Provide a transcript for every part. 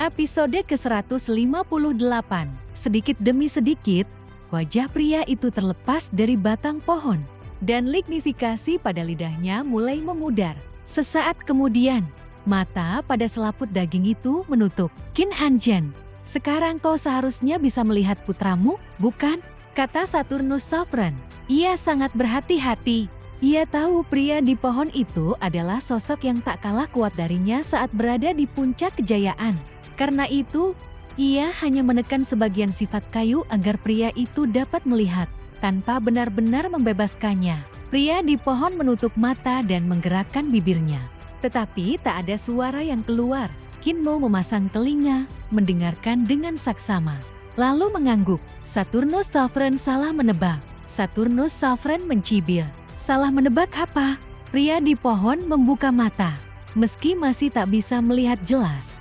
Episode ke-158. Sedikit demi sedikit, wajah pria itu terlepas dari batang pohon, dan lignifikasi pada lidahnya mulai memudar. Sesaat kemudian, mata pada selaput daging itu menutup. Qin Hanzhan, sekarang kau seharusnya bisa melihat putramu, bukan? Kata Saturnus Sovereign. Ia sangat berhati-hati. Ia tahu pria di pohon itu adalah sosok yang tak kalah kuat darinya saat berada di puncak kejayaan. Karena itu, ia hanya menekan sebagian sifat kayu agar pria itu dapat melihat, tanpa benar-benar membebaskannya. Pria di pohon menutup mata dan menggerakkan bibirnya. Tetapi tak ada suara yang keluar. Qin Mu memasang telinga, mendengarkan dengan saksama. Lalu mengangguk. Saturnus Sovereign salah menebak. Saturnus Sovereign mencibir. Salah menebak apa? Pria di pohon membuka mata. Meski masih tak bisa melihat jelas,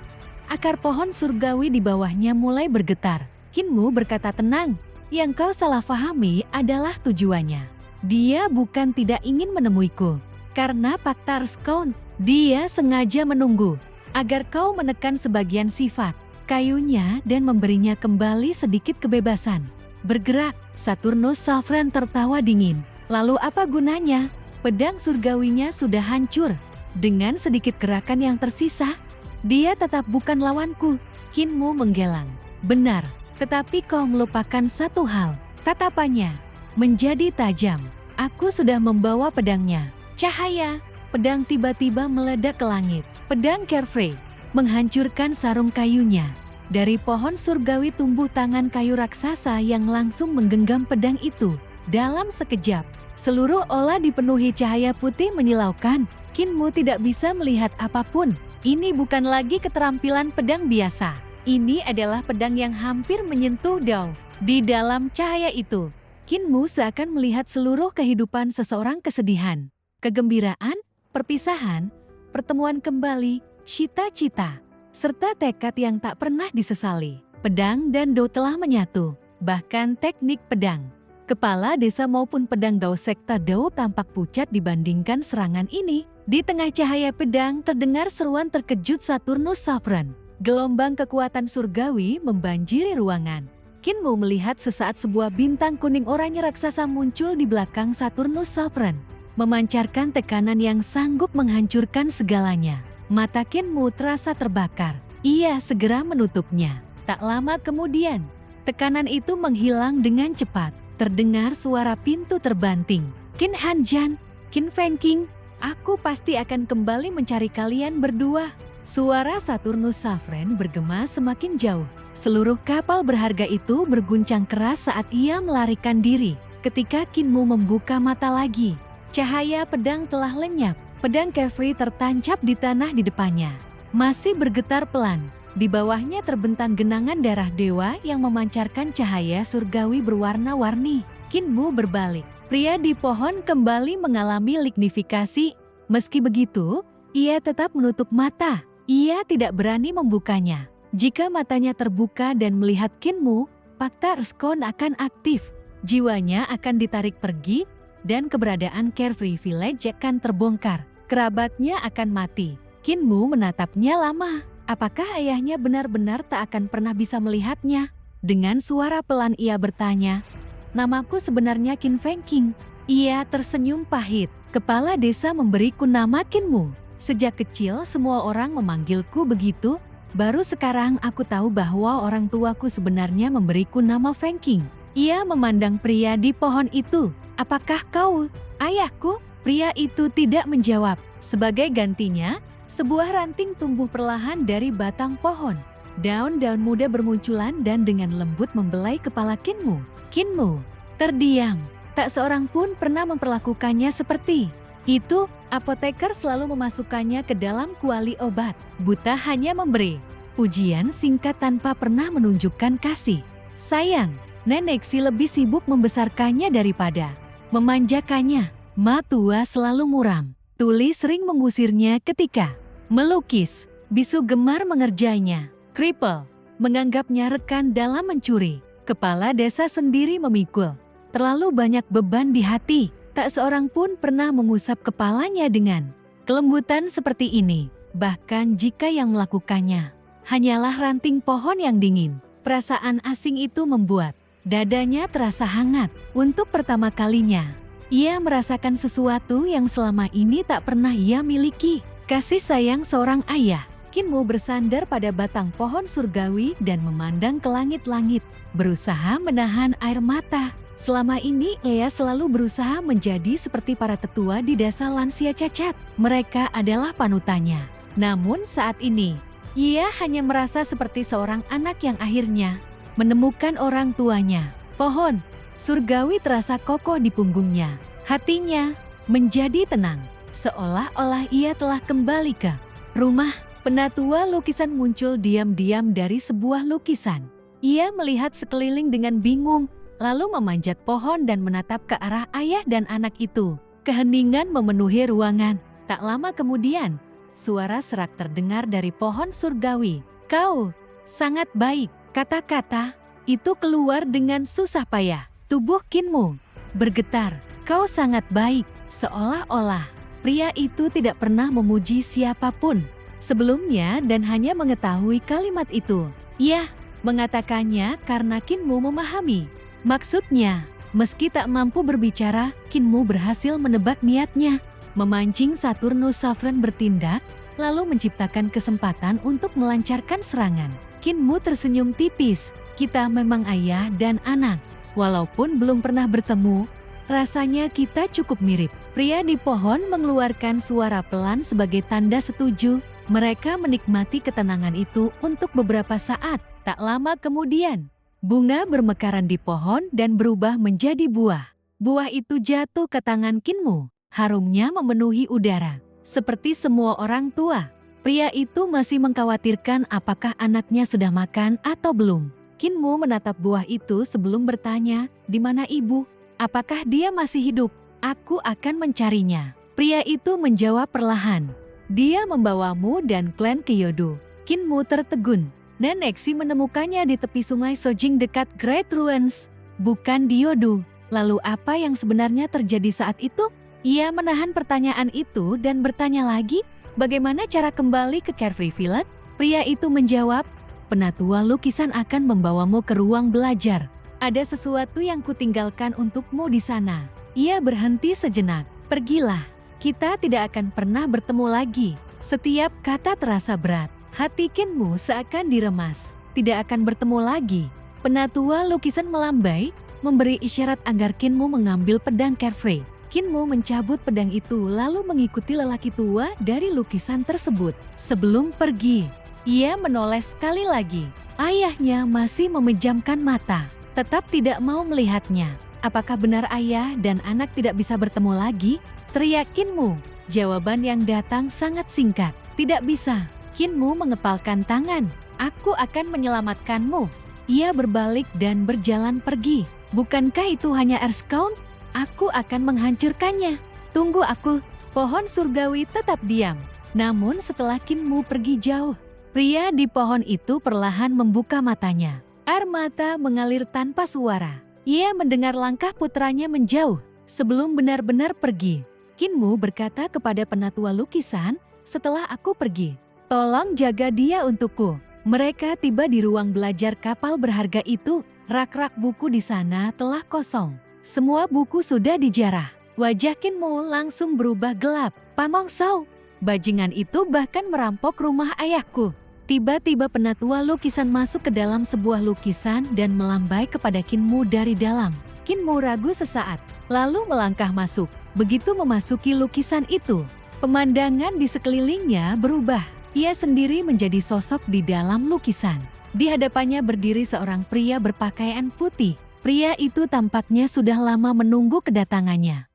akar pohon surgawi di bawahnya mulai bergetar. Qin Mu berkata tenang, yang kau salah fahami adalah tujuannya. Dia bukan tidak ingin menemuiku. Karena Fakta Erskine, dia sengaja menunggu agar kau menekan sebagian sifat kayunya dan memberinya kembali sedikit kebebasan bergerak. Saturnus Sovereign tertawa dingin. Lalu apa gunanya? Pedang surgawinya sudah hancur. Dengan sedikit gerakan yang tersisa, dia tetap bukan lawanku. Qin Mu menggelang. Benar, tetapi kau melupakan satu hal. Tatapannya menjadi tajam. Aku sudah membawa pedangnya. Cahaya pedang tiba-tiba meledak ke langit. Pedang Carefree menghancurkan sarung kayunya. Dari pohon surgawi tumbuh tangan kayu raksasa yang langsung menggenggam pedang itu. Dalam sekejap, seluruh olah dipenuhi cahaya putih menyilaukan. Qin Mu tidak bisa melihat apapun. Ini bukan lagi keterampilan pedang biasa. Ini adalah pedang yang hampir menyentuh Dao. Di dalam cahaya itu, Qin Mu seakan melihat seluruh kehidupan seseorang: kesedihan, kegembiraan, perpisahan, pertemuan kembali, cita-cita, serta tekad yang tak pernah disesali. Pedang dan Dao telah menyatu. Bahkan teknik pedang, kepala desa maupun pedang Dao sekta Dao tampak pucat dibandingkan serangan ini. Di tengah cahaya pedang terdengar seruan terkejut Saturnus Sovereign. Gelombang kekuatan surgawi membanjiri ruangan. Qin Mu melihat sesaat sebuah bintang kuning oranye raksasa muncul di belakang Saturnus Sovereign, memancarkan tekanan yang sanggup menghancurkan segalanya. Mata Qin Mu terasa terbakar. Ia segera menutupnya. Tak lama kemudian, tekanan itu menghilang dengan cepat. Terdengar suara pintu terbanting. Qin Hanzhan, Qin Fengqing, aku pasti akan kembali mencari kalian berdua. Suara Saturnus Sovereign bergema semakin jauh. Seluruh kapal berharga itu berguncang keras saat ia melarikan diri. Ketika Qin Mu membuka mata lagi, cahaya pedang telah lenyap. Pedang Carefree tertancap di tanah di depannya. Masih bergetar pelan. Di bawahnya terbentang genangan darah dewa yang memancarkan cahaya surgawi berwarna-warni. Qin Mu berbalik. Pria di pohon kembali mengalami lignifikasi. Meski begitu, ia tetap menutup mata. Ia tidak berani membukanya. Jika matanya terbuka dan melihat Qin Mu, Fakta Erskine akan aktif. Jiwanya akan ditarik pergi, dan keberadaan Carefree Village akan terbongkar. Kerabatnya akan mati. Qin Mu menatapnya lama. Apakah ayahnya benar-benar tak akan pernah bisa melihatnya? Dengan suara pelan ia bertanya, namaku sebenarnya Qin Fengqing. Ia tersenyum pahit. Kepala desa memberiku nama Qin Mu. Sejak kecil semua orang memanggilku begitu. Baru sekarang aku tahu bahwa orang tuaku sebenarnya memberiku nama Fengqing. Ia memandang pria di pohon itu. Apakah kau ayahku? Pria itu tidak menjawab. Sebagai gantinya, sebuah ranting tumbuh perlahan dari batang pohon. Daun-daun muda bermunculan dan dengan lembut membelai kepala Qin Mu. Qin Mu terdiam. Tak seorang pun pernah memperlakukannya seperti itu. Apoteker selalu memasukkannya ke dalam kuali obat. Buta hanya memberi pujian singkat tanpa pernah menunjukkan kasih sayang. Nenek Si lebih sibuk membesarkannya daripada memanjakannya. Ma tua selalu muram. Tuli sering mengusirnya ketika melukis. Bisu gemar mengerjainya. Kripel menganggapnya rekan dalam mencuri. Kepala desa sendiri memikul terlalu banyak beban di hati. Tak seorang pun pernah mengusap kepalanya dengan kelembutan seperti ini. Bahkan jika yang melakukannya hanyalah ranting pohon yang dingin. Perasaan asing itu membuat dadanya terasa hangat. Untuk pertama kalinya, ia merasakan sesuatu yang selama ini tak pernah ia miliki. Kasih sayang seorang ayah. Kinmu bersandar pada batang pohon surgawi dan memandang ke langit-langit, berusaha menahan air mata. Selama ini ia selalu berusaha menjadi seperti para tetua di desa lansia cacat. Mereka adalah panutannya. Namun saat ini, ia hanya merasa seperti seorang anak yang akhirnya menemukan orang tuanya. Pohon surgawi terasa kokoh di punggungnya. Hatinya menjadi tenang, seolah-olah ia telah kembali ke rumah. Penatua lukisan muncul diam-diam dari sebuah lukisan. Ia melihat sekeliling dengan bingung, lalu memanjat pohon dan menatap ke arah ayah dan anak itu. Keheningan memenuhi ruangan. Tak lama kemudian, suara serak terdengar dari pohon surgawi. "Kau sangat baik." Kata-kata itu keluar dengan susah payah. Tubuh Kinmu bergetar. "Kau sangat baik." Seolah-olah pria itu tidak pernah memuji siapapun sebelumnya dan hanya mengetahui kalimat itu. Ia mengatakannya karena Kinmu memahami maksudnya. Meski tak mampu berbicara, Kinmu berhasil menebak niatnya, memancing Saturnus Sovereign bertindak, lalu menciptakan kesempatan untuk melancarkan serangan. Kinmu tersenyum tipis. "Kita memang ayah dan anak. Walaupun belum pernah bertemu, rasanya kita cukup mirip." Pria di pohon mengeluarkan suara pelan sebagai tanda setuju. Mereka menikmati ketenangan itu untuk beberapa saat. Tak lama kemudian, bunga bermekaran di pohon dan berubah menjadi buah. Buah itu jatuh ke tangan Kinmu. Harumnya memenuhi udara. Seperti semua orang tua, pria itu masih mengkhawatirkan apakah anaknya sudah makan atau belum. Kinmu menatap buah itu sebelum bertanya, "Di mana ibu? Apakah dia masih hidup? Aku akan mencarinya." Pria itu menjawab perlahan, "Dia membawamu dan klan ke Yodo." Kinmu tertegun. Neneksi menemukannya di tepi sungai Sojing dekat Great Ruins, bukan di Yodo. Lalu apa yang sebenarnya terjadi saat itu? Ia menahan pertanyaan itu dan bertanya lagi, "Bagaimana cara kembali ke Carefree Village?" Pria itu menjawab, "Penatua lukisan akan membawamu ke ruang belajar. Ada sesuatu yang kutinggalkan untukmu di sana." Ia berhenti sejenak. "Pergilah. Kita tidak akan pernah bertemu lagi." Setiap kata terasa berat. Hati Kinmu seakan diremas. Tidak akan bertemu lagi. Penatua lukisan melambai, memberi isyarat agar Kinmu mengambil pedang Carefree. Kinmu mencabut pedang itu lalu mengikuti lelaki tua dari lukisan tersebut. Sebelum pergi, ia menoleh sekali lagi. Ayahnya masih memejamkan mata, tetap tidak mau melihatnya. Apakah benar ayah dan anak tidak bisa bertemu lagi? Teriak Kinmu. Jawaban yang datang sangat singkat. "Tidak bisa." Kinmu mengepalkan tangan. "Aku akan menyelamatkanmu." Ia berbalik dan berjalan pergi. "Bukankah itu hanya Erskine? Aku akan menghancurkannya. Tunggu aku." Pohon surgawi tetap diam. Namun setelah Kinmu pergi jauh, pria di pohon itu perlahan membuka matanya. Air mata mengalir tanpa suara. Ia mendengar langkah putranya menjauh. Sebelum benar-benar pergi, Kinmu berkata kepada penatua lukisan, "Setelah aku pergi, tolong jaga dia untukku." Mereka tiba di ruang belajar kapal berharga itu. Rak-rak buku di sana telah kosong. Semua buku sudah dijarah. Wajah Kinmu langsung berubah gelap. "Pamongsau, bajingan itu bahkan merampok rumah ayahku." Tiba-tiba penatua lukisan masuk ke dalam sebuah lukisan dan melambai kepada Kinmu dari dalam. Kinmu ragu sesaat, lalu melangkah masuk. Begitu memasuki lukisan itu, pemandangan di sekelilingnya berubah. Ia sendiri menjadi sosok di dalam lukisan. Di hadapannya berdiri seorang pria berpakaian putih. Pria itu tampaknya sudah lama menunggu kedatangannya.